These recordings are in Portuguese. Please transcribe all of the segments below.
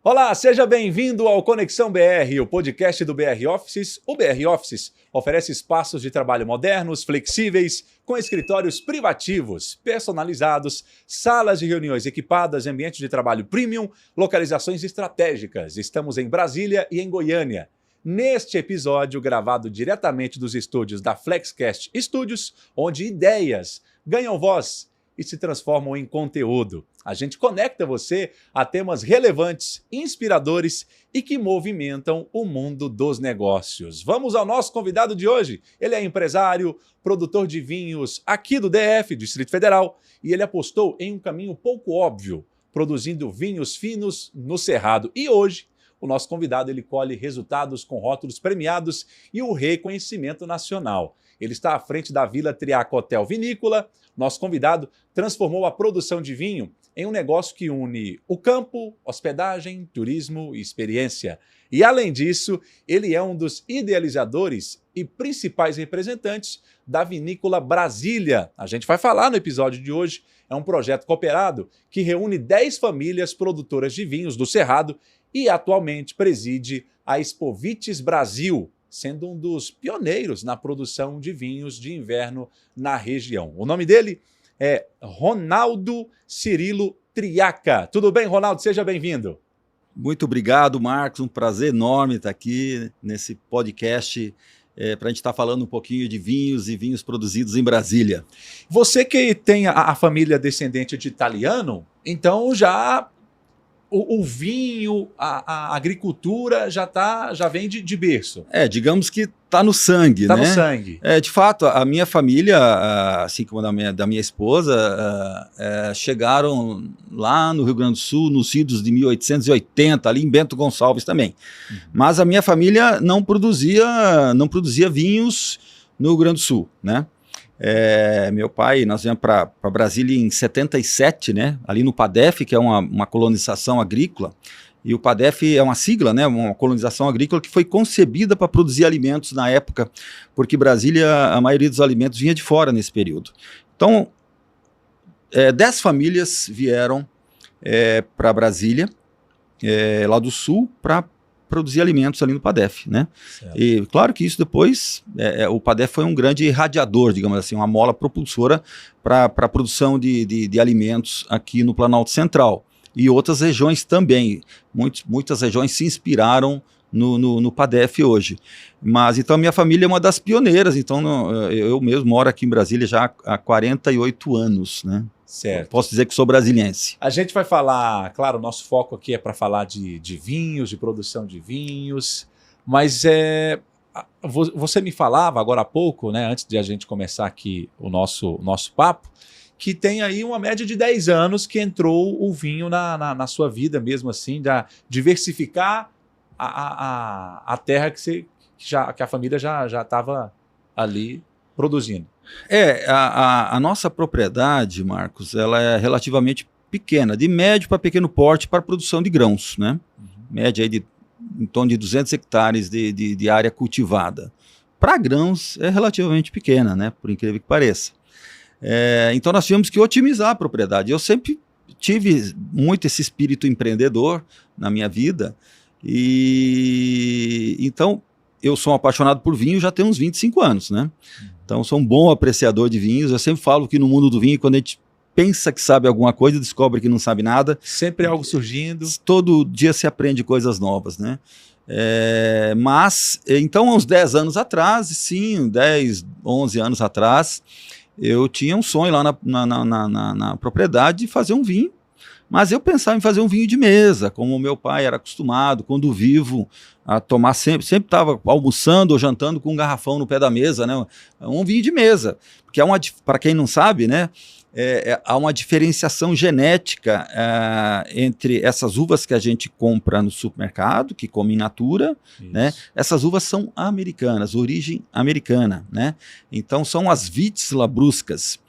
Olá, seja bem-vindo ao Conexão BR, o podcast do BR Offices. O BR Offices oferece espaços de trabalho modernos, flexíveis, com escritórios privativos, personalizados, salas de reuniões equipadas, ambiente de trabalho premium, localizações estratégicas. Estamos em Brasília e em Goiânia. Neste episódio, gravado diretamente dos estúdios da Flexcast Studios, onde ideias ganham voz e se transformam em conteúdo. A gente conecta você a temas relevantes, inspiradores e que movimentam o mundo dos negócios. Vamos ao nosso convidado de hoje. Ele é empresário, produtor de vinhos aqui do DF, Distrito Federal, e ele apostou em um caminho pouco óbvio, produzindo vinhos finos no Cerrado. E hoje, o nosso convidado ele colhe resultados com rótulos premiados e o reconhecimento nacional. Ele está à frente da Vila Triaco Hotel Vinícola. Nosso convidado transformou a produção de vinho em um negócio que une o campo, hospedagem, turismo e experiência. E, além disso, ele é um dos idealizadores e principais representantes da Vinícola Brasília. A gente vai falar no episódio de hoje. É um projeto cooperado que reúne 10 famílias produtoras de vinhos do Cerrado e atualmente preside a Expovites Brasil, sendo um dos pioneiros na produção de vinhos de inverno na região. O nome dele é Ronaldo Cirilo Triaca. Tudo bem, Ronaldo? Seja bem-vindo. Muito obrigado, Marcos. Um prazer enorme estar aqui nesse podcast para a gente estar falando um pouquinho de vinhos e vinhos produzidos em Brasília. Você que tem a família descendente de italiano, então já o vinho, a agricultura já vem de berço. Digamos que está no sangue, né? Está no sangue. De fato, a minha família, assim como da minha esposa, chegaram lá no Rio Grande do Sul, nos idos de 1880, ali em Bento Gonçalves também. Uhum. Mas a minha família não produzia vinhos no Rio Grande do Sul, né? Meu pai, nós viemos para Brasília em 77, né? Ali no PADEF, que é uma colonização agrícola, e o PADEF é uma sigla, né? Uma colonização agrícola que foi concebida para produzir alimentos na época, porque Brasília, a maioria dos alimentos vinha de fora nesse período. Então, 10 famílias vieram para Brasília, lá do sul, para produzir alimentos ali no PADEF, né? Certo. E claro que isso depois, o PADEF foi um grande irradiador, digamos assim, uma mola propulsora para a produção de alimentos aqui no Planalto Central. E outras regiões também, muitas regiões se inspiraram no PADEF hoje. Mas então minha família é uma das pioneiras, então eu mesmo moro aqui em Brasília já há 48 anos, né? Certo. Posso dizer que sou brasiliense. A gente vai falar, claro, o nosso foco aqui é para falar de vinhos, de produção de vinhos, mas você me falava agora há pouco, né, antes de a gente começar aqui o nosso papo, que tem aí uma média de 10 anos que entrou o vinho na sua vida mesmo assim, de diversificar a terra que a família já estava ali produzindo. A nossa propriedade, Marcos, ela é relativamente pequena, de médio para pequeno porte para produção de grãos, né? Uhum. Média aí em torno de 200 hectares de área cultivada. Para grãos é relativamente pequena, né? Por incrível que pareça. Então nós tivemos que otimizar a propriedade. Eu sempre tive muito esse espírito empreendedor na minha vida e então eu sou um apaixonado por vinho já tem uns 25 anos, né? Então sou um bom apreciador de vinhos. Eu sempre falo que no mundo do vinho, quando a gente pensa que sabe alguma coisa, descobre que não sabe nada. Sempre algo surgindo. Todo dia se aprende coisas novas, né? Mas, então, uns 10 anos atrás, sim, 10, 11 anos atrás, eu tinha um sonho lá na propriedade de fazer um vinho, mas eu pensava em fazer um vinho de mesa, como o meu pai era acostumado, quando vivo, a tomar sempre estava almoçando ou jantando com um garrafão no pé da mesa, né? Um vinho de mesa, porque para quem não sabe, né? Há uma diferenciação genética entre essas uvas que a gente compra no supermercado, que come in natura, né? Essas uvas são americanas, origem americana, né? Então são as vites labruscas.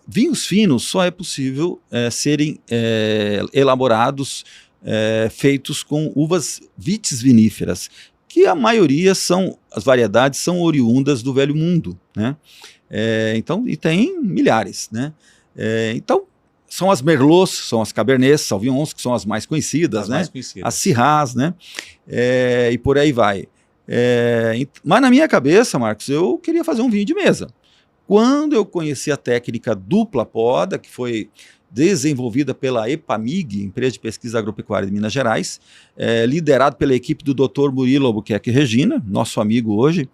Vinhos finos só é possível serem elaborados, feitos com uvas vites viníferas, que a maioria as variedades são oriundas do Velho Mundo, né? Então, e tem milhares, né? Então, são as Merlots, são as Cabernets Sauvignons, que são as mais conhecidas, né? As Syrahs, né? E por aí vai. Mas na minha cabeça, Marcos, eu queria fazer um vinho de mesa. Quando eu conheci a técnica dupla poda, que foi desenvolvida pela EPAMIG, Empresa de Pesquisa Agropecuária de Minas Gerais, liderado pela equipe do Dr. Murilo Albuquerque Regina, nosso amigo hoje.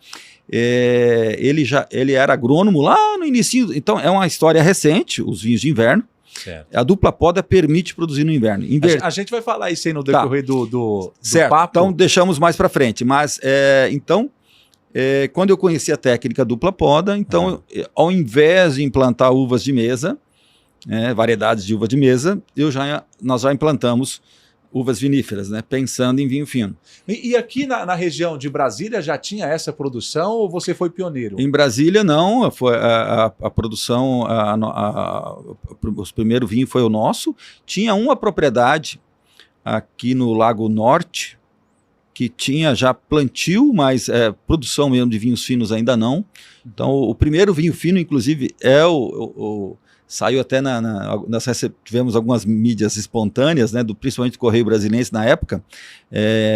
Ele era agrônomo lá no início, então é uma história recente, os vinhos de inverno. Certo. A dupla poda permite produzir no inverno. A gente vai falar isso aí no decorrer do certo. papo. Então deixamos mais para frente, mas quando eu conheci a técnica dupla poda, então ao invés de implantar uvas de mesa, variedades de uva de mesa, nós já implantamos uvas viníferas, né, pensando em vinho fino. E aqui na região de Brasília já tinha essa produção ou você foi pioneiro? Em Brasília não, foi a produção, o primeiro vinho foi o nosso. Tinha uma propriedade aqui no Lago Norte que tinha já plantio, mas produção mesmo de vinhos finos ainda não. Então o primeiro vinho fino, inclusive, saiu até nós tivemos algumas mídias espontâneas, né, principalmente do Correio Brasiliense na época,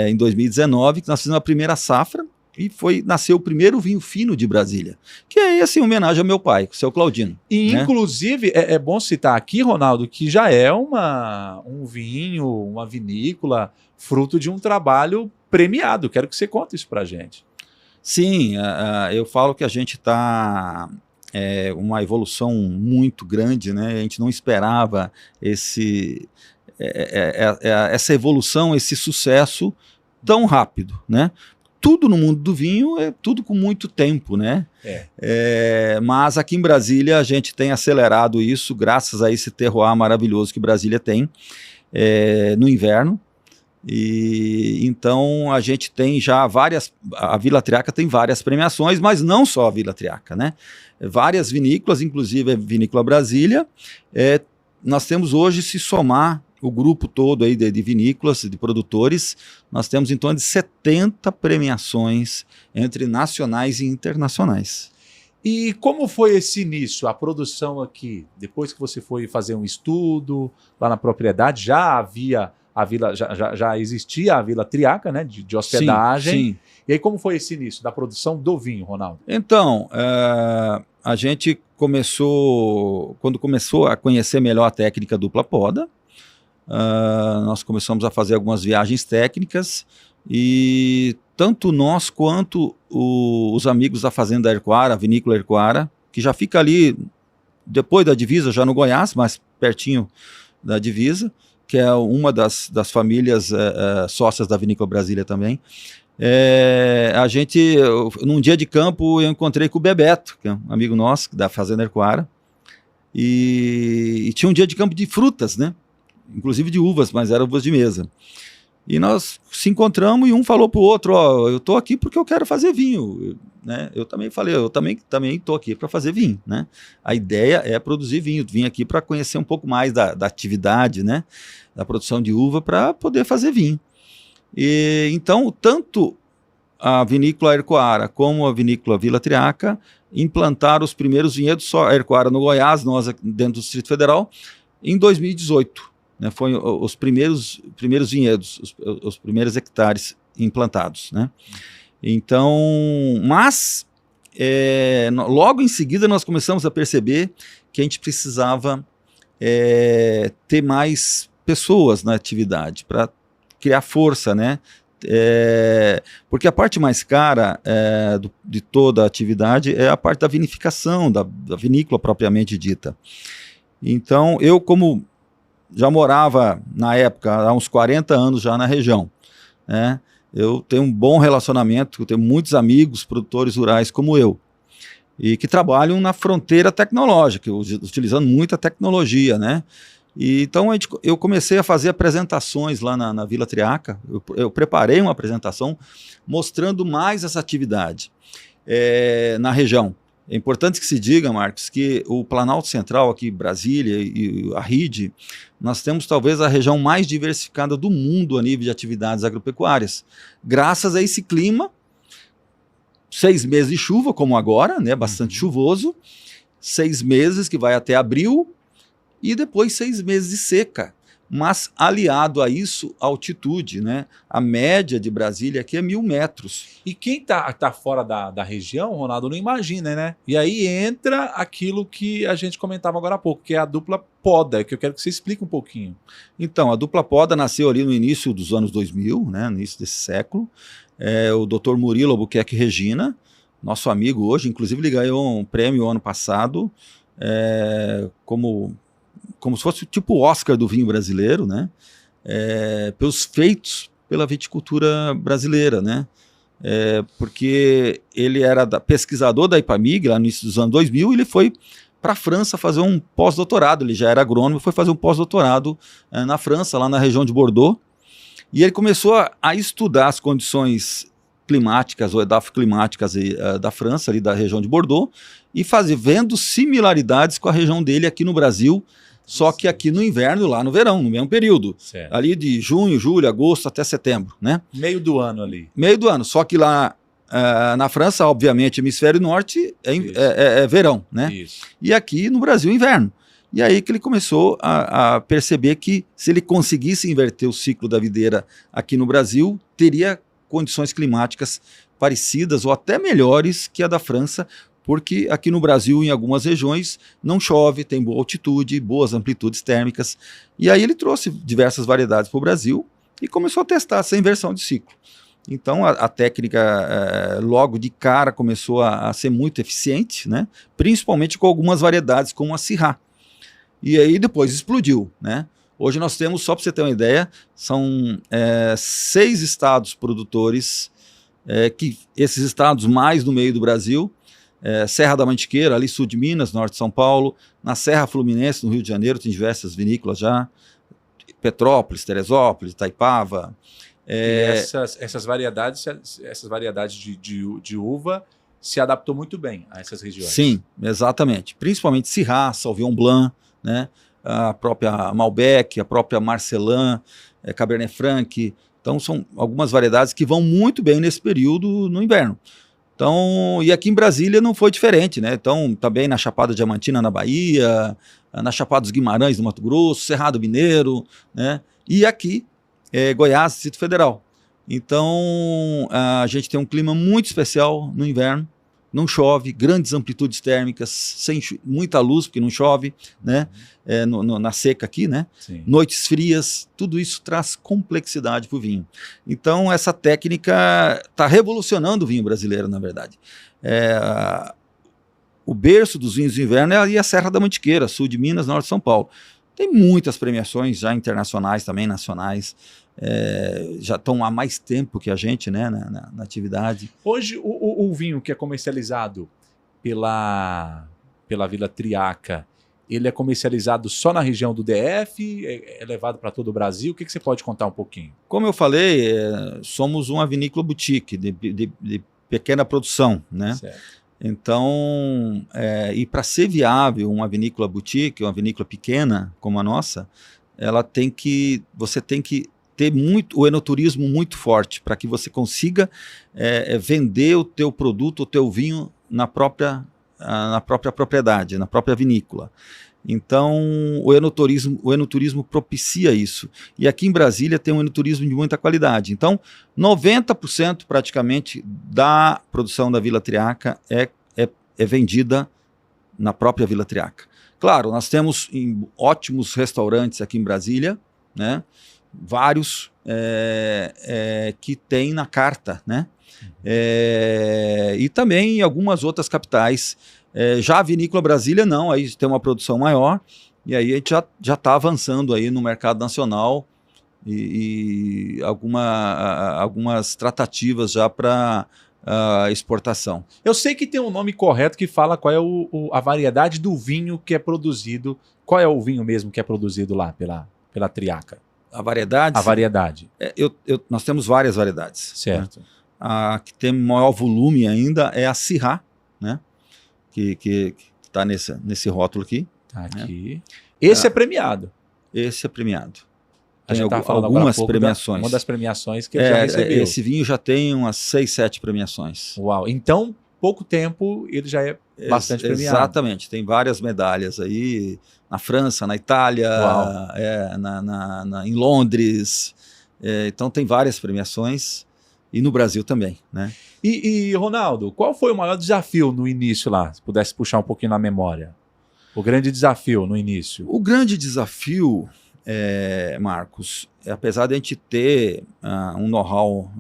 em 2019, que nós fizemos a primeira safra e nasceu o primeiro vinho fino de Brasília, que é esse em homenagem ao meu pai, o seu Claudino. E né? Inclusive, é bom citar aqui, Ronaldo, que já é um vinho, uma vinícola, fruto de um trabalho premiado. Quero que você conte isso pra gente. Sim, eu falo que a gente está... uma evolução muito grande, né? A gente não esperava essa evolução, esse sucesso tão rápido, né? Tudo no mundo do vinho é tudo com muito tempo, né? Mas aqui em Brasília a gente tem acelerado isso graças a esse terroir maravilhoso que Brasília tem no inverno. E então a gente tem já a Vila Triaca tem várias premiações, mas não só a Vila Triaca, né? Várias vinícolas, inclusive a Vinícola Brasília. Nós temos hoje, se somar o grupo todo aí de vinícolas, de produtores, nós temos em torno de 70 premiações entre nacionais e internacionais. E como foi esse início, a produção aqui? Depois que você foi fazer um estudo lá na propriedade, já havia a vila, já existia a Vila Triaca, né, de hospedagem. Sim. E aí como foi esse início da produção do vinho, Ronaldo? Então, a gente quando começou a conhecer melhor a técnica dupla poda, nós começamos a fazer algumas viagens técnicas e tanto nós quanto os amigos da Fazenda Herquara, a Vinícola Herquara, que já fica ali depois da divisa, já no Goiás, mas pertinho da divisa, que é uma das famílias sócias da Vinícola Brasília também. Num dia de campo, eu encontrei com o Bebeto, que é um amigo nosso, da Fazenda Herquara, e tinha um dia de campo de frutas, né? Inclusive de uvas, mas eram uvas de mesa. E nós se encontramos e um falou para o outro, eu estou aqui porque eu quero fazer vinho, né? Eu também falei, eu também estou aqui para fazer vinho, né? A ideia é produzir vinho, vim aqui para conhecer um pouco mais da atividade, né? Da produção de uva para poder fazer vinho. E então, tanto a Vinícola Herquara como a Vinícola Vila Triaca implantaram os primeiros vinhedos, só a Herquara no Goiás, nós dentro do Distrito Federal, em 2018. Né, foi os primeiros vinhedos, os primeiros hectares implantados, né? Então, mas logo em seguida nós começamos a perceber que a gente precisava ter mais pessoas na atividade para criar força, né? Porque a parte mais cara de toda a atividade é a parte da vinificação, da vinícola propriamente dita. Então, eu como já morava, na época, há uns 40 anos já na região, né? Eu tenho um bom relacionamento, eu tenho muitos amigos produtores rurais como eu, e que trabalham na fronteira tecnológica, utilizando muita tecnologia, né? E então eu comecei a fazer apresentações lá na Vila Triaca, eu preparei uma apresentação mostrando mais essa atividade na região. É importante que se diga, Marcos, que o Planalto Central aqui, Brasília e a RID, nós temos talvez a região mais diversificada do mundo a nível de atividades agropecuárias. Graças a esse clima, 6 meses de chuva, como agora, né, bastante chuvoso, 6 meses que vai até abril, e depois 6 meses de seca. Mas aliado a isso, a altitude, né? A média de Brasília aqui é 1.000 metros. E quem tá fora da região, Ronaldo, não imagina, né? E aí entra aquilo que a gente comentava agora há pouco, que é a dupla poda, que eu quero que você explique um pouquinho. Então, a dupla poda nasceu ali no início dos anos 2000, né? No início desse século. O Dr. Murilo Albuquerque Regina, nosso amigo hoje, inclusive ele ganhou um prêmio ano passado, como se fosse tipo o Oscar do vinho brasileiro, né? Pelos feitos pela viticultura brasileira, né? Porque ele era pesquisador da IPAMIG lá no início dos anos 2000 e ele foi para a França fazer um pós-doutorado. Ele já era agrônomo e foi fazer um pós-doutorado na França, lá na região de Bordeaux. E ele começou a estudar as condições climáticas ou edafoclimáticas da França, ali da região de Bordeaux, e vendo similaridades com a região dele aqui no Brasil, só que aqui no inverno, lá no verão, no mesmo período. Certo. Ali de junho, julho, agosto até setembro, né? Meio do ano ali. Meio do ano, só que lá na França, obviamente, hemisfério norte é verão, né? Isso. E aqui no Brasil, inverno. E aí que ele começou a perceber que se ele conseguisse inverter o ciclo da videira aqui no Brasil, teria condições climáticas parecidas ou até melhores que a da França, porque aqui no Brasil, em algumas regiões, não chove, tem boa altitude, boas amplitudes térmicas. E aí ele trouxe diversas variedades para o Brasil e começou a testar essa inversão de ciclo. Então a técnica logo de cara começou a ser muito eficiente, né? Principalmente com algumas variedades como a Syrah. E aí depois explodiu, né? Hoje nós temos, só para você ter uma ideia, são 6 estados produtores, que esses estados mais no meio do Brasil, Serra da Mantiqueira, ali sul de Minas, norte de São Paulo, na Serra Fluminense, no Rio de Janeiro, tem diversas vinícolas já, Petrópolis, Teresópolis, Itaipava. E essas variedades de uva se adaptou muito bem a essas regiões. Sim, exatamente. Principalmente Syrah, Sauvignon Blanc, né? A própria Malbec, a própria Marcelin, Cabernet Franc. Então são algumas variedades que vão muito bem nesse período no inverno. Então, e aqui em Brasília não foi diferente, né? Então, também na Chapada Diamantina, na Bahia, na Chapada dos Guimarães, no Mato Grosso, Cerrado Mineiro, né? E aqui, Goiás, Distrito Federal. Então, a gente tem um clima muito especial no inverno, não chove, grandes amplitudes térmicas, sem muita luz, porque não chove, né? Na seca aqui, né? Sim. Noites frias, tudo isso traz complexidade para o vinho. Então, essa técnica está revolucionando o vinho brasileiro, na verdade. O berço dos vinhos de inverno é ali a Serra da Mantiqueira, sul de Minas, norte de São Paulo. Tem muitas premiações já internacionais, também nacionais, já estão há mais tempo que a gente, né, na atividade. Hoje, o vinho que é comercializado pela Vila Triaca, ele é comercializado só na região do DF? É levado para todo o Brasil? O que você pode contar um pouquinho? Como eu falei, somos uma vinícola boutique de pequena produção, né? Certo. Então, e para ser viável uma vinícola boutique, uma vinícola pequena como a nossa, você tem que ter o enoturismo muito forte para que você consiga vender o teu produto, o teu vinho na própria propriedade, na própria vinícola. Então, o enoturismo propicia isso. E aqui em Brasília tem um enoturismo de muita qualidade. Então, 90% praticamente da produção da Vila Triaca é vendida na própria Vila Triaca. Claro, nós temos ótimos restaurantes aqui em Brasília, né? Vários que tem na carta, né? E também em algumas outras capitais. Já a Vinícola Brasília não, aí tem uma produção maior, e aí a gente já está avançando aí no mercado nacional e algumas tratativas já para exportação. Eu sei que tem um nome correto que fala qual é a variedade do vinho que é produzido. Qual é o vinho mesmo que é produzido lá pela Triaca? A variedade? A variedade. Nós temos várias variedades. Certo. Né? A que tem maior volume ainda é a Syrah, né? Que está nesse rótulo aqui. Tá aqui. Né? Esse é premiado. Esse é premiado. A gente tem algumas premiações. Uma das premiações que ele já recebeu. Esse vinho já tem umas 6, 7 premiações. Uau. Então, pouco tempo ele já é bastante premiado. Exatamente, tem várias medalhas aí, na França, na Itália, em Londres, então tem várias premiações, e no Brasil também, né? E, Ronaldo, qual foi o maior desafio no início lá? Se pudesse puxar um pouquinho na memória. O grande desafio no início. O grande desafio, Marcos, apesar de a gente ter um know-how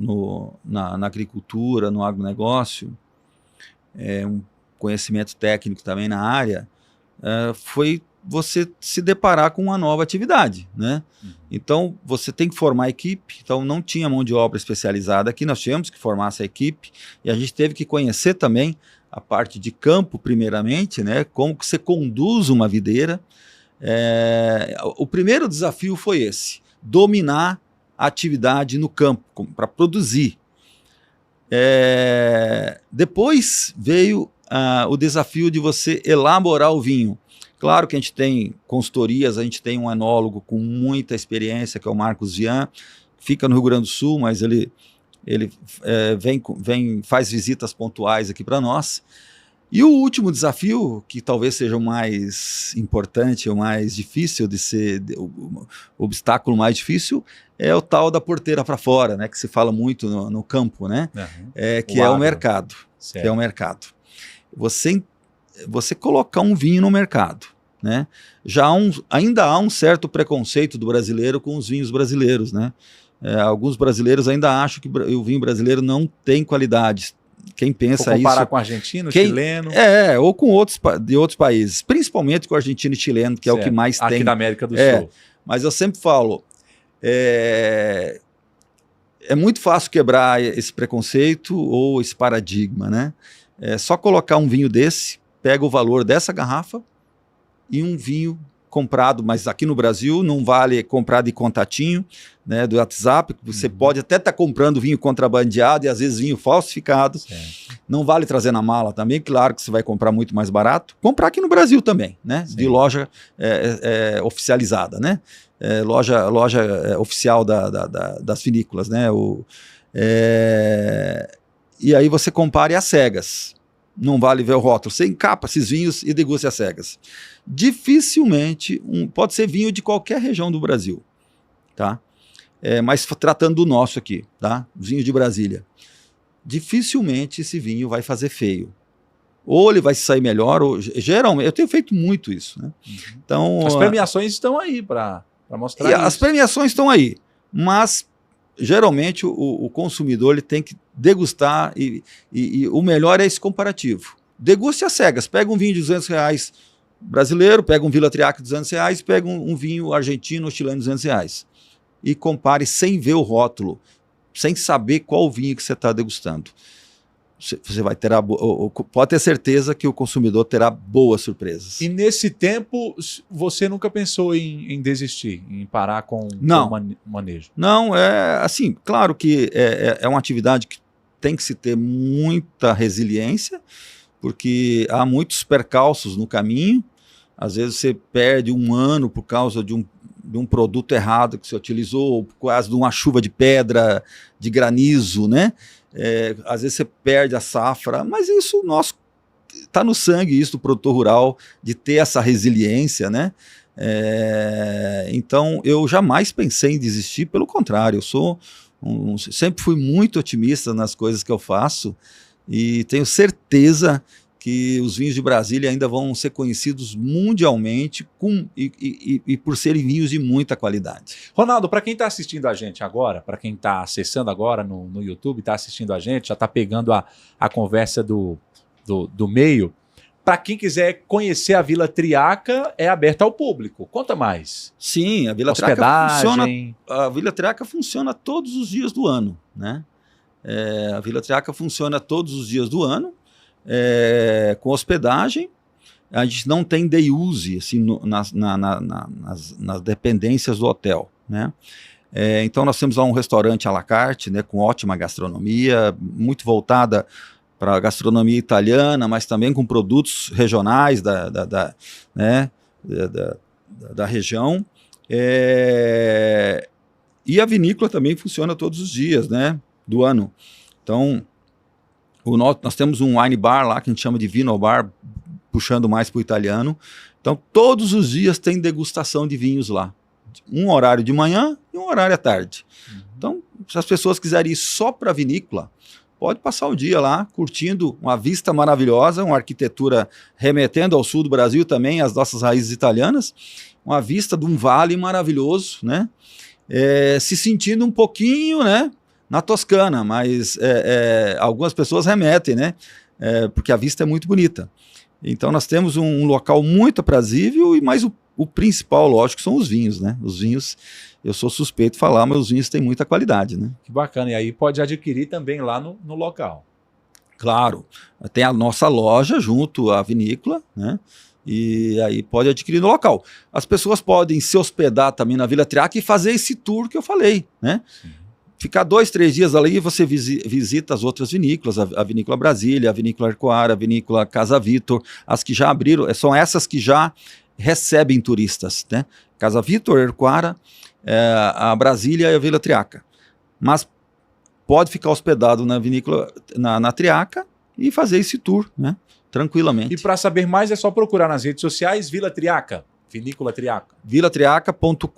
na agricultura, no agronegócio, um conhecimento técnico também na área, foi você se deparar com uma nova atividade, né? Então, você tem que formar a equipe, então não tinha mão de obra especializada aqui, nós tínhamos que formar essa equipe, e a gente teve que conhecer também a parte de campo, primeiramente, né? Como que você conduz uma videira. O primeiro desafio foi esse, dominar a atividade no campo, para produzir. Depois veio o desafio de você elaborar o vinho. Claro que a gente tem consultorias, a gente tem um enólogo com muita experiência, que é o Marcos Vian, fica no Rio Grande do Sul, mas ele faz visitas pontuais aqui para nós. E o último desafio, que talvez seja o mais importante, o mais difícil de ser, o obstáculo mais difícil, é o tal da porteira para fora, né, que se fala muito no campo, né? Que é o mercado. Certo. Que é o mercado. Você colocar um vinho no mercado, né? Ainda há um certo preconceito do brasileiro com os vinhos brasileiros, né? Alguns brasileiros ainda acham que o vinho brasileiro não tem qualidade. Quem pensa isso... comparar com argentino, chileno... ou com outros países, principalmente com o argentino e chileno, que certo. É o que mais tem... Aqui na América do Sul. Mas eu sempre falo, é muito fácil quebrar esse preconceito ou esse paradigma, né? É só colocar um vinho desse, pega o valor dessa garrafa e um vinho comprado, mas aqui no Brasil não vale comprar de contatinho, né, do WhatsApp, você pode até estar comprando vinho contrabandeado e às vezes vinho falsificado, certo. Não vale trazer na mala também, claro que você vai comprar muito mais barato, comprar aqui no Brasil também, né, de loja oficializada, né, loja oficial das vinícolas, né, e aí você compare às cegas. Não vale ver o rótulo. Você encapa esses vinhos e degusta às cegas. Dificilmente, pode ser vinho de qualquer região do Brasil, tá? Mas tratando do nosso aqui, tá? Vinho de Brasília. Dificilmente esse vinho vai fazer feio. Ou ele vai sair melhor, ou geralmente, eu tenho feito muito isso, né? Então, as premiações estão aí para mostrar isso. As premiações estão aí, mas geralmente o consumidor ele tem que degustar e o melhor é esse comparativo. Deguste às cegas, pega um vinho de R$200 brasileiro, pega um Vila Triaca de R$200, pega um vinho argentino ou chileno de R$200 e compare sem ver o rótulo, sem saber qual vinho que você está degustando. Você vai ter pode ter certeza que o consumidor terá boas surpresas. E nesse tempo, você nunca pensou em desistir, em parar com o manejo? Não, assim, claro que é uma atividade que tem que se ter muita resiliência, porque há muitos percalços no caminho. Às vezes você perde um ano por causa de um produto errado que você utilizou, ou por causa de uma chuva de pedra, de granizo, né? Às vezes você perde a safra, mas isso está no sangue, isso do produtor rural, de ter essa resiliência, né? Então eu jamais pensei em desistir, pelo contrário, eu sempre fui muito otimista nas coisas que eu faço e tenho certeza que os vinhos de Brasília ainda vão ser conhecidos mundialmente e por serem vinhos de muita qualidade. Ronaldo, para quem está assistindo a gente agora, para quem está acessando agora no YouTube, está assistindo a gente, já está pegando a conversa do meio, para quem quiser conhecer a Vila Triaca, é aberta ao público. Conta mais. Sim, a Vila Triaca funciona todos os dias do ano, né? A Vila Triaca funciona todos os dias do ano, com hospedagem. A gente não tem day use assim, nas dependências do hotel, né? Então nós temos lá um restaurante à la carte, né, com ótima gastronomia, muito voltada para a gastronomia italiana, mas também com produtos regionais da região. E a vinícola também funciona todos os dias, né, do ano. Então Nós temos um wine bar lá, que a gente chama de vino bar, puxando mais para o italiano. Então, todos os dias tem degustação de vinhos lá. Um horário de manhã e um horário à tarde. Então, se as pessoas quiserem ir só para a vinícola, pode passar o dia lá, curtindo uma vista maravilhosa, uma arquitetura remetendo ao sul do Brasil também, às nossas raízes italianas, uma vista de um vale maravilhoso, né? Se sentindo um pouquinho, né, na Toscana, mas algumas pessoas remetem, né? Porque a vista é muito bonita. Então nós temos um local muito aprazível, mas o principal, lógico, são os vinhos, né? Os vinhos, eu sou suspeito de falar, mas os vinhos têm muita qualidade, né? Que bacana. E aí pode adquirir também lá no local. Claro, tem a nossa loja junto à vinícola, né? E aí pode adquirir no local. As pessoas podem se hospedar também na Vila Triaca e fazer esse tour que eu falei, né? Sim. Ficar 2, 3 dias ali, você visita as outras vinícolas, a Vinícola Brasília, a Vinícola Arcoara, a Vinícola Casa Vitor, as que já abriram, são essas que já recebem turistas, né? Casa Vitor, Arcoara, a Brasília e a Vila Triaca. Mas pode ficar hospedado na vinícola, na Triaca e fazer esse tour, né? Tranquilamente. E para saber mais é só procurar nas redes sociais Vila Triaca, Vinícola Triaca. vilatriaca.com.br,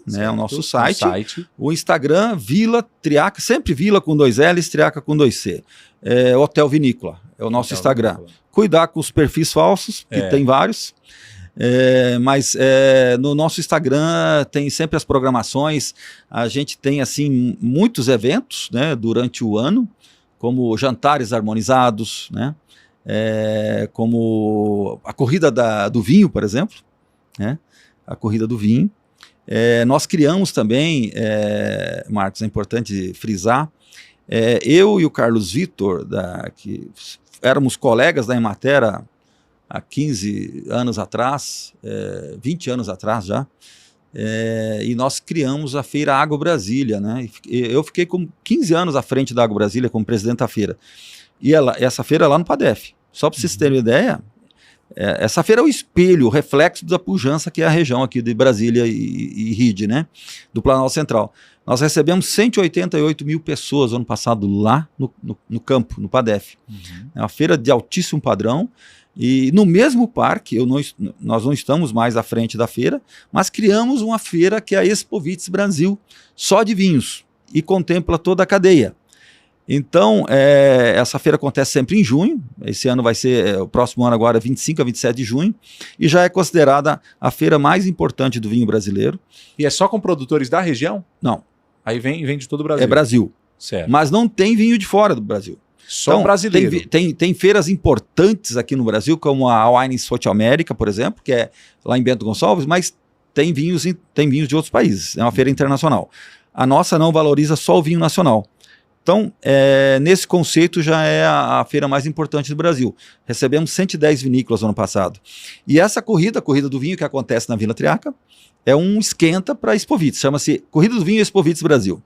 né, é o nosso site. O Instagram, Vila Triaca, sempre Vila com 2 L's, Triaca com 2 C. Hotel Vinícola, é o nosso Instagram. Vinícola. Cuidar com os perfis falsos, que tem vários. Mas no nosso Instagram tem sempre as programações. A gente tem assim muitos eventos, né, durante o ano, como jantares harmonizados, né? Como a corrida do vinho, por exemplo, né? A corrida do vinho. Nós criamos também, Marcos, é importante frisar, eu e o Carlos Vitor, que éramos colegas da Emater há 15 anos atrás, 20 anos atrás já, e nós criamos a Feira Agro Brasília, né? Eu fiquei com 15 anos à frente da Agro Brasília como presidente da feira. E essa feira é lá no Padef. Só para vocês terem uma ideia, essa feira é o espelho, o reflexo da pujança que é a região aqui de Brasília e Ride, né? Do Planalto Central. Nós recebemos 188 mil pessoas ano passado lá no campo, no Padef. É uma feira de altíssimo padrão. E no mesmo parque, nós não estamos mais à frente da feira, mas criamos uma feira que é a Expovits Brasil, só de vinhos, e contempla toda a cadeia. Então, essa feira acontece sempre em junho, esse ano vai ser, o próximo ano agora, 25 a 27 de junho, e já é considerada a feira mais importante do vinho brasileiro. E é só com produtores da região? Não. Aí vem de todo o Brasil? É Brasil. Certo. Mas não tem vinho de fora do Brasil. Só então, brasileiro. Tem feiras importantes aqui no Brasil, como a Wine South America, por exemplo, que é lá em Bento Gonçalves, mas tem vinhos de outros países, é uma feira internacional. A nossa não valoriza só o vinho nacional. Então, nesse conceito já é a feira mais importante do Brasil. Recebemos 110 vinícolas no ano passado. E essa corrida, a Corrida do Vinho, que acontece na Vila Triaca, é um esquenta para a Expovits, chama-se Corrida do Vinho Expovits Brasil.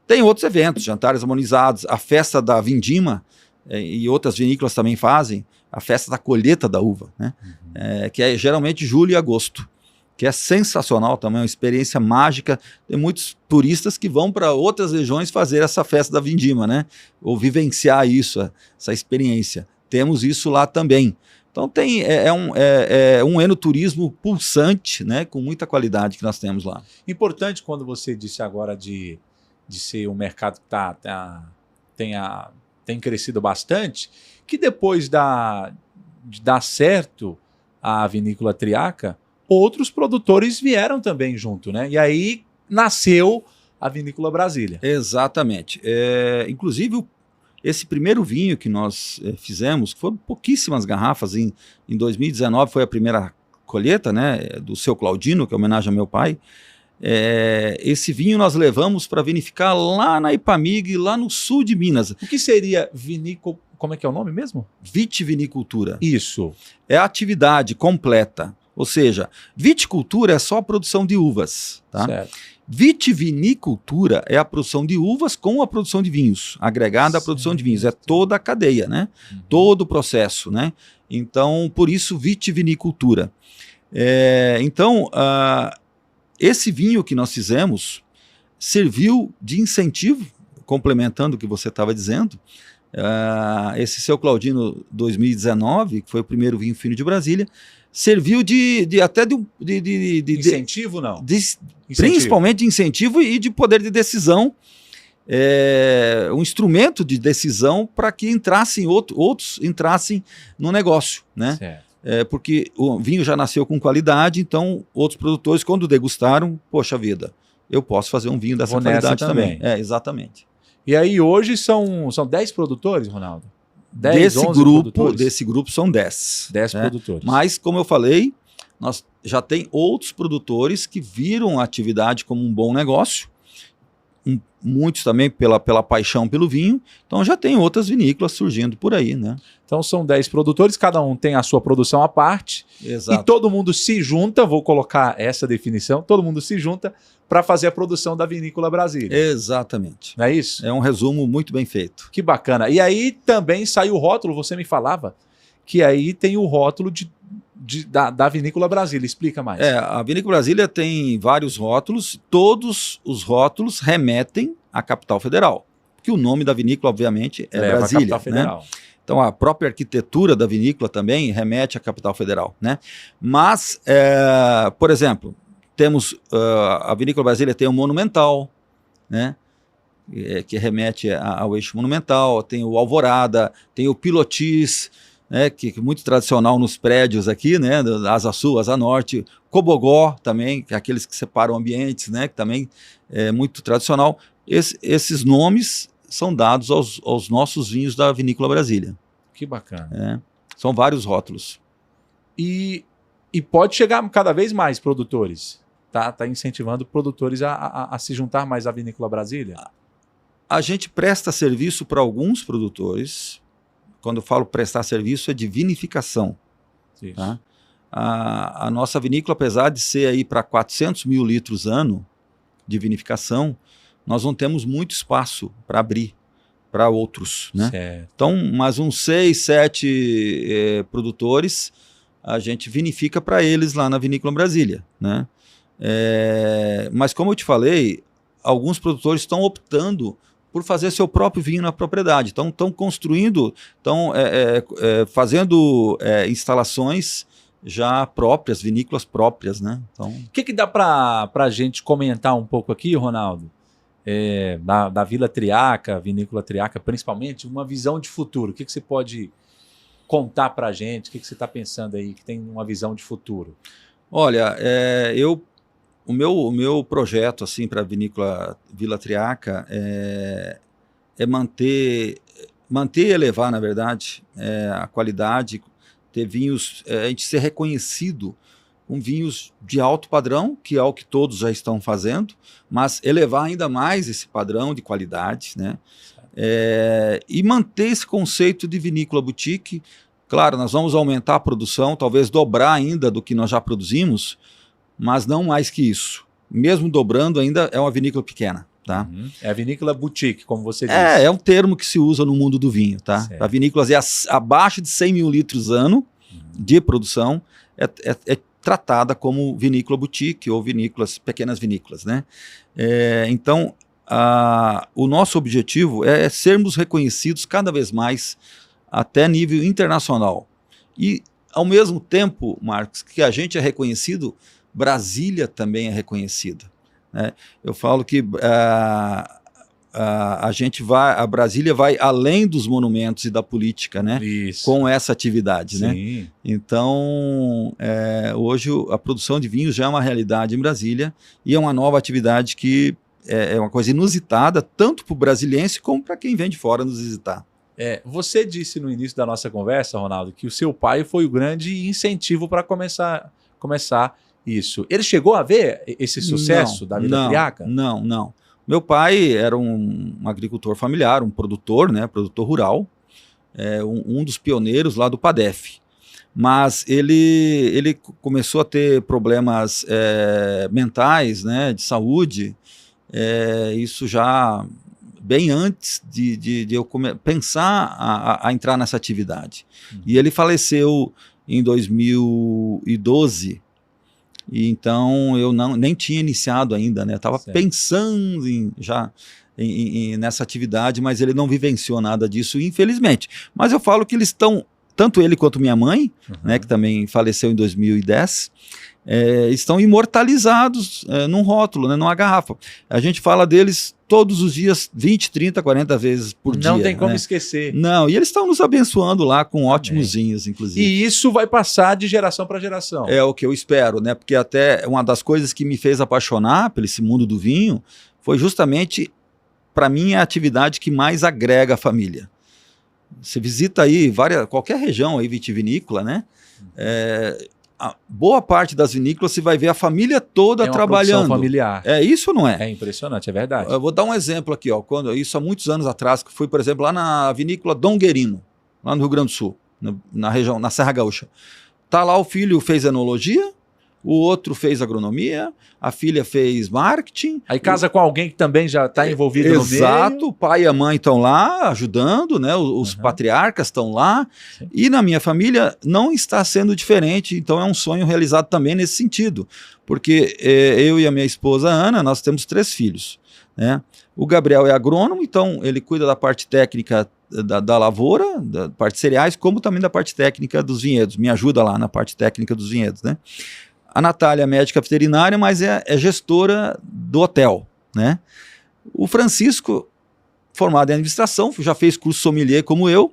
Tem outros eventos, jantares harmonizados, a festa da vindima, e outras vinícolas também fazem, a festa da colheita da uva, né? Que é geralmente julho e agosto, que é sensacional também, uma experiência mágica. Tem muitos turistas que vão para outras regiões fazer essa festa da vindima, né? Ou vivenciar isso, essa experiência. Temos isso lá também. Então um enoturismo pulsante, né? Com muita qualidade que nós temos lá. Importante quando você disse agora de ser um mercado que tem crescido bastante, que depois de dar certo a Vinícola Triaca, outros produtores vieram também junto, né? E aí nasceu a Vinícola Brasília. Exatamente. Inclusive, esse primeiro vinho que nós fizemos, foram pouquíssimas garrafas, em 2019 foi a primeira colheita, né, do seu Claudino, que é homenagem ao meu pai. Esse vinho nós levamos para vinificar lá na Ipamig, lá no sul de Minas. O que seria vinícola? Como é que é o nome mesmo? Vitivinicultura. Isso. É a atividade completa. Ou seja, viticultura é só a produção de uvas, tá? Certo. Vitivinicultura é a produção de uvas com a produção de vinhos, agregada à produção de vinhos. É toda a cadeia, né? Todo o processo, né? Então, por isso, vitivinicultura. Esse vinho que nós fizemos serviu de incentivo, complementando o que você estava dizendo, Esse Seu Claudino 2019, que foi o primeiro vinho fino de Brasília, serviu até de incentivo, não? Principalmente de incentivo e de poder de decisão, um instrumento de decisão para que outros entrassem no negócio, né? Certo. Porque o vinho já nasceu com qualidade, então outros produtores, quando degustaram, poxa vida, eu posso fazer um vinho dessa qualidade também. Exatamente. E aí hoje são 10 produtores, Ronaldo? 10, 11 produtores? Desse grupo são 10. 10 produtores. Mas, como eu falei, nós já tem outros produtores que viram a atividade como um bom negócio, muitos também pela paixão pelo vinho, então já tem outras vinícolas surgindo por aí, né? Então são 10 produtores, cada um tem a sua produção à parte. Exato. E todo mundo se junta, vou colocar essa definição, todo mundo se junta para fazer a produção da Vinícola Brasília. Exatamente. Não é isso? É um resumo muito bem feito. Que bacana. E aí também saiu o rótulo, você me falava, que aí tem o rótulo da Vinícola Brasília. Explica mais. A Vinícola Brasília tem vários rótulos, todos os rótulos remetem à capital federal, porque o nome da vinícola, obviamente, é Brasília. Capital federal. Né? Então, a própria arquitetura da vinícola também remete à capital federal, né? Mas, por exemplo, temos a Vinícola Brasília tem o Monumental, né? Que remete ao eixo monumental, tem o Alvorada, tem o Pilotis, né, que é muito tradicional nos prédios aqui, né, Asa Sul, Asa Norte, Cobogó também, que é aqueles que separam ambientes, né, que também é muito tradicional. Esses nomes são dados aos nossos vinhos da Vinícola Brasília. Que bacana. São vários rótulos. E pode chegar cada vez mais produtores, tá incentivando produtores a se juntar mais à Vinícola Brasília? A gente presta serviço para alguns produtores. Quando eu falo prestar serviço, é de vinificação. Tá? A nossa vinícola, apesar de ser aí para 400 mil litros ano de vinificação, nós não temos muito espaço para abrir para outros. Né? Certo. Então, mais uns 6, 7 produtores, a gente vinifica para eles lá na Vinícola Brasília. Né? Mas como eu te falei, alguns produtores estão optando por fazer seu próprio vinho na propriedade. Então, estão construindo, estão fazendo instalações já próprias, vinícolas próprias, né? Então, o que dá para a gente comentar um pouco aqui, Ronaldo, da Vila Triaca, Vinícola Triaca, principalmente, uma visão de futuro? O que você pode contar para a gente? O que você está pensando aí que tem uma visão de futuro? Olha, o meu projeto assim, para a Vinícola Vila Triaca é manter e elevar, na verdade, a qualidade, ter vinhos, a gente ser reconhecido com vinhos de alto padrão, que é o que todos já estão fazendo, mas elevar ainda mais esse padrão de qualidade, né? E manter esse conceito de vinícola boutique. Claro, nós vamos aumentar a produção, talvez dobrar ainda do que nós já produzimos, mas não mais que isso. Mesmo dobrando, ainda é uma vinícola pequena. Tá? É a vinícola boutique, como você disse. É um termo que se usa no mundo do vinho. Tá? A vinícola é abaixo de 100 mil litros ano de produção, é tratada como vinícola boutique ou pequenas vinícolas. Né? Então, o nosso objetivo é sermos reconhecidos cada vez mais até nível internacional. E, ao mesmo tempo, Marcos, que a gente é reconhecido, Brasília também é reconhecida. Né? Eu falo que a Brasília vai além dos monumentos e da política, né? Com essa atividade. Né? Então, hoje a produção de vinhos já é uma realidade em Brasília e é uma nova atividade que é uma coisa inusitada, tanto para o brasiliense como para quem vem de fora nos visitar. Você disse no início da nossa conversa, Ronaldo, que o seu pai foi o grande incentivo para começar isso. Ele chegou a ver esse sucesso da Vila Triaca? Não. Meu pai era um agricultor familiar, um produtor, né, produtor rural, um dos pioneiros lá do PADEF. Mas ele começou a ter problemas mentais, né, de saúde, isso já bem antes de eu pensar a entrar nessa atividade. E ele faleceu em 2012, E então eu nem tinha iniciado ainda, né? Estava Certo. pensando nessa atividade, mas ele não vivenciou nada disso, infelizmente. Mas eu falo que eles estão, tanto ele quanto minha mãe, né, que também faleceu em 2010, estão imortalizados num rótulo, né, numa garrafa. A gente fala deles todos os dias, 20, 30, 40 vezes por dia. Não tem como né? esquecer. Não, e eles estão nos abençoando lá com ótimos vinhos, inclusive. E isso vai passar de geração para geração. É o que eu espero, né? Porque até uma das coisas que me fez apaixonar por esse mundo do vinho foi justamente, para mim, a atividade que mais agrega a família. Você visita aí qualquer região aí vitivinícola, né? A boa parte das vinícolas você vai ver a família toda Tem uma trabalhando. Familiar. É isso ou não é? É impressionante, é verdade. Eu vou dar um exemplo aqui, ó. Isso há muitos anos atrás, que fui, por exemplo, lá na vinícola Dom Guerino, lá no Rio Grande do Sul, na região, na Serra Gaúcha. Tá lá, o filho fez enologia, o outro fez agronomia, a filha fez marketing. Aí casa com alguém que também já está envolvido no meio. Exato, o pai e a mãe estão lá ajudando, né? Os patriarcas estão lá. Sim. E na minha família não está sendo diferente, então é um sonho realizado também nesse sentido. Porque eu e a minha esposa Ana, nós temos 3 filhos, né? O Gabriel é agrônomo, então ele cuida da parte técnica da lavoura, da parte de cereais, como também da parte técnica dos vinhedos. Me ajuda lá na parte técnica dos vinhedos, né? A Natália é médica veterinária, mas é gestora do hotel, né? O Francisco, formado em administração, já fez curso sommelier como eu,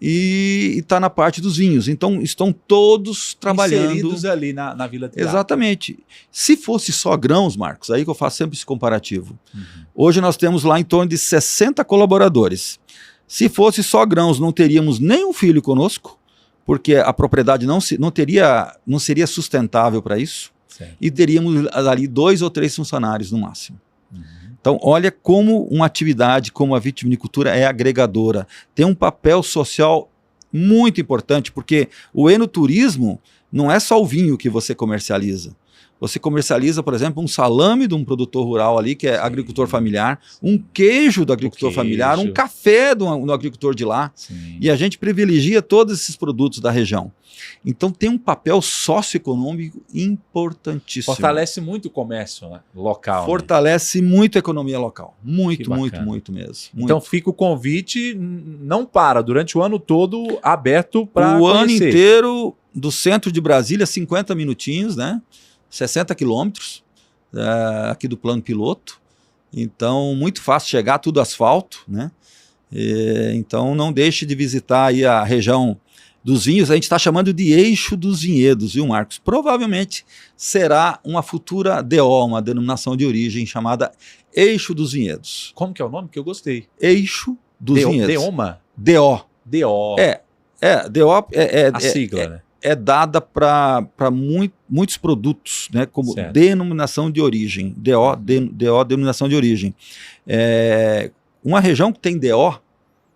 e está na parte dos vinhos. Então, estão todos trabalhando. Inseridos ali na Vila Triaca. Exatamente. Se fosse só grãos, Marcos, aí que eu faço sempre esse comparativo. Hoje nós temos lá em torno de 60 colaboradores. Se fosse só grãos, não teríamos nenhum filho conosco, porque a propriedade não seria sustentável para isso, Certo. e teríamos ali 2 ou 3 funcionários no máximo. Então, olha como uma atividade como a vitivinicultura é agregadora, tem um papel social muito importante, porque o enoturismo não é só o vinho que você comercializa. Você comercializa, por exemplo, um salame de um produtor rural ali, que é agricultor familiar, um queijo do agricultor familiar, um café do agricultor de lá. Sim. E a gente privilegia todos esses produtos da região. Então tem um papel socioeconômico importantíssimo. Fortalece muito o comércio, né, local. Fortalece muito a economia local. Muito, Que muito, bacana. muito mesmo. Então Muito. fica o convite, não para, durante o ano todo aberto para O ano inteiro, do centro de Brasília, 50 minutinhos, né? 60 quilômetros aqui do plano piloto. Então, muito fácil chegar, tudo asfalto, né? Então, não deixe de visitar aí a região dos vinhos. A gente está chamando de Eixo dos Vinhedos, viu, Marcos? Provavelmente será uma futura DO, uma denominação de origem chamada Eixo dos Vinhedos. Como que é o nome? Que eu gostei. Eixo dos Vinhedos. Deoma? DO. DO. DO a sigla, né? É dada para muitos produtos, né, como Certo. denominação de origem. DO, denominação de origem. Uma região que tem DO,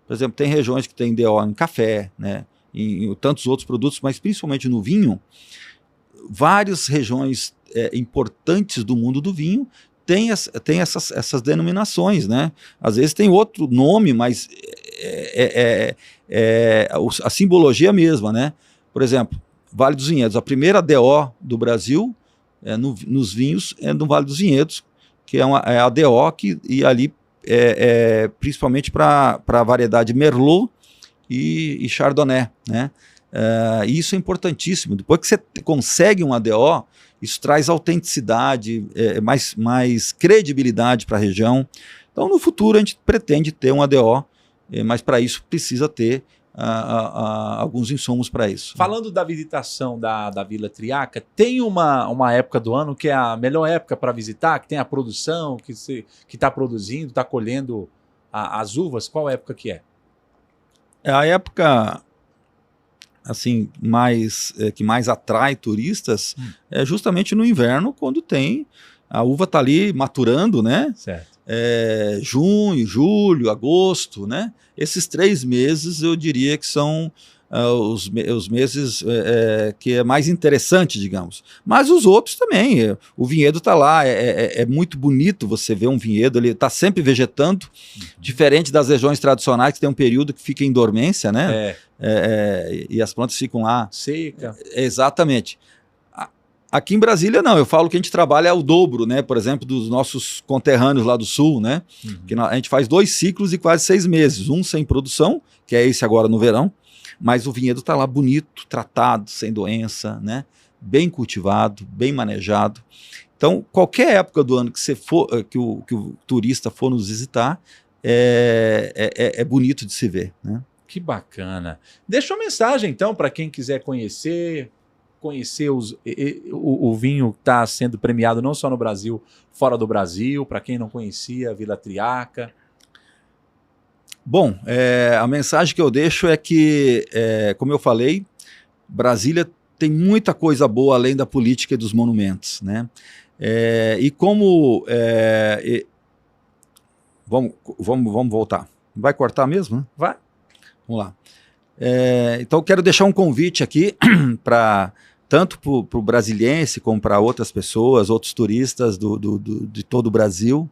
por exemplo, tem regiões que tem DO em café, né, em tantos outros produtos, mas principalmente no vinho, várias regiões importantes do mundo do vinho têm essas denominações, né? Às vezes tem outro nome, mas a simbologia é a mesma, né? Por exemplo, Vale dos Vinhedos, a primeira DO do Brasil nos vinhos é no Vale dos Vinhedos, que é a DO e ali principalmente para a variedade Merlot e Chardonnay, né? E isso é importantíssimo. Depois que você consegue uma DO, isso traz autenticidade, mais credibilidade para a região. Então, no futuro, a gente pretende ter uma DO, mas para isso precisa ter alguns insumos para isso. Falando da visitação da Vila Triaca, tem uma época do ano que é a melhor época para visitar, que tem a produção, que está produzindo, está colhendo as uvas? Qual época que é? A época assim, que mais atrai turistas é justamente no inverno, quando a uva está ali maturando, né? Certo. Junho, julho, agosto, né? Esses 3 meses eu diria que são os meses que é mais interessante, digamos. Mas os outros também. O vinhedo está lá, é muito bonito você ver um vinhedo, ele está sempre vegetando, diferente das regiões tradicionais que tem um período que fica em dormência, né? E as plantas ficam lá. Seca. Exatamente. Aqui em Brasília não, eu falo que a gente trabalha o dobro, né? Por exemplo, dos nossos conterrâneos lá do sul, né? Que a gente faz 2 ciclos de quase 6 meses, um sem produção, que é esse agora no verão, mas o vinhedo está lá bonito, tratado, sem doença, né? Bem cultivado, bem manejado. Então, qualquer época do ano que você for, que o turista for nos visitar, é bonito de se ver, né? Que bacana. Deixa uma mensagem, então, para quem quiser conhecer o vinho que está sendo premiado não só no Brasil, fora do Brasil, para quem não conhecia a Vila Triaca. Bom, a mensagem que eu deixo é que, como eu falei, Brasília tem muita coisa boa além da política e dos monumentos, né? E como... Vamos voltar. Vai cortar mesmo, né? Vai. Vamos lá. Então, eu quero deixar um convite aqui para tanto para o brasiliense como para outras pessoas, outros turistas de todo o Brasil.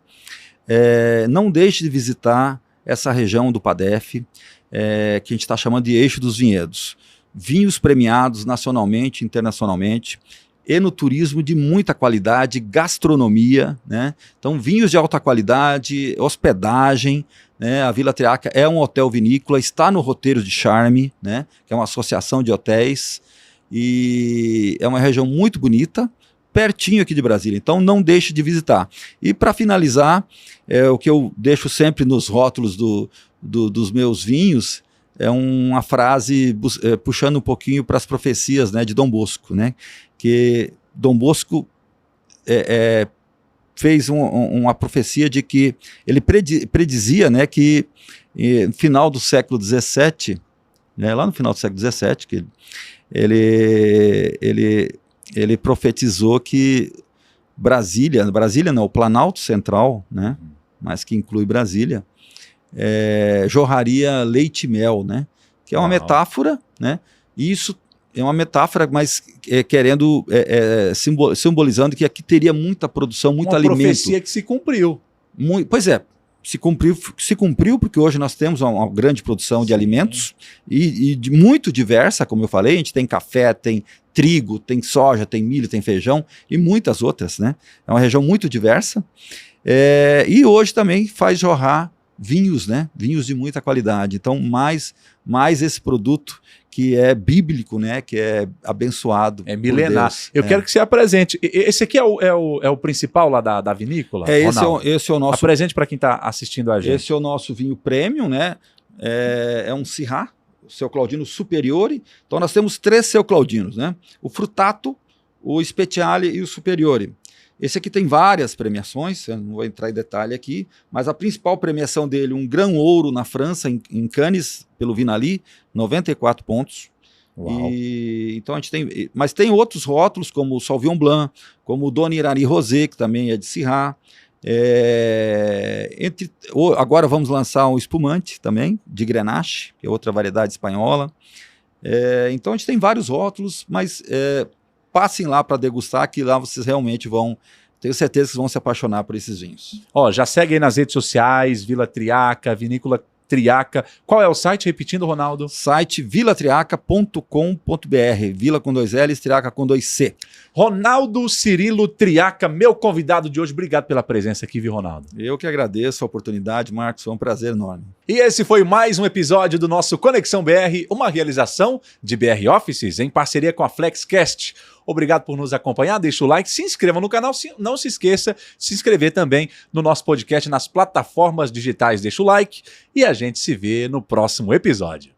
Não deixe de visitar essa região do PADEF, que a gente está chamando de Eixo dos Vinhedos. Vinhos premiados nacionalmente, internacionalmente, e no turismo de muita qualidade, gastronomia, né? Então, vinhos de alta qualidade, hospedagem, né? A Vila Triaca é um hotel vinícola, está no Roteiros de Charme, né? Que é uma associação de hotéis, e é uma região muito bonita, pertinho aqui de Brasília, então não deixe de visitar. E para finalizar, o que eu deixo sempre nos rótulos dos meus vinhos, é uma frase puxando um pouquinho para as profecias, né, de Dom Bosco, né? Que Dom Bosco fez uma profecia de que ele predizia, né, que no final do século XVII, né, lá no final do século XVII, que ele profetizou que Brasília não, o Planalto Central, né, mas que inclui Brasília, jorraria leite e mel, né, que é uma metáfora, né, e isso é uma metáfora, mas querendo, simbolizando que aqui teria muita produção, muito alimento. Uma profecia que se cumpriu. Pois é, se cumpriu porque hoje nós temos uma grande produção de alimentos e muito diversa, como eu falei, a gente tem café, tem trigo, tem soja, tem milho, tem feijão e muitas outras, né? É uma região muito diversa, e hoje também faz jorrar vinhos, né? Vinhos de muita qualidade. Então, mais esse produto que é bíblico, né? Que é abençoado. É milenar. Eu quero que você apresente. Esse aqui é o principal lá da vinícola? Esse é o nosso. Apresente para quem está assistindo a gente. Esse é o nosso vinho premium, né? É um Syrah, o Seu Claudino Superiore. Então, nós temos 3 Seu Claudinos, né? O Frutato, o Speciale e o Superiore. Esse aqui tem várias premiações, eu não vou entrar em detalhe aqui, mas a principal premiação dele, um grão ouro na França, em Cannes, pelo Vinali, 94 pontos. Então a gente tem, mas tem outros rótulos, como o Sauvignon Blanc, como o Doni Irani Rosé, que também é de Syrah. Agora vamos lançar um espumante também, de Grenache, que é outra variedade espanhola. Então a gente tem vários rótulos, mas... passem lá para degustar, que lá vocês realmente tenho certeza que vão se apaixonar por esses vinhos. Já segue aí nas redes sociais, Vila Triaca, Vinícola Triaca. Qual é o site, repetindo, Ronaldo? Site vilatriaca.com.br, Vila com 2 L's, Triaca com 2 C. Ronaldo Cirilo Triaca, meu convidado de hoje. Obrigado pela presença aqui, viu, Ronaldo? Eu que agradeço a oportunidade, Marcos, foi um prazer enorme. E esse foi mais um episódio do nosso Conexão BR, uma realização de BR Offices em parceria com a Flexcast. Obrigado por nos acompanhar, deixa o like, se inscreva no canal, não se esqueça de se inscrever também no nosso podcast nas plataformas digitais. Deixa o like e a gente se vê no próximo episódio.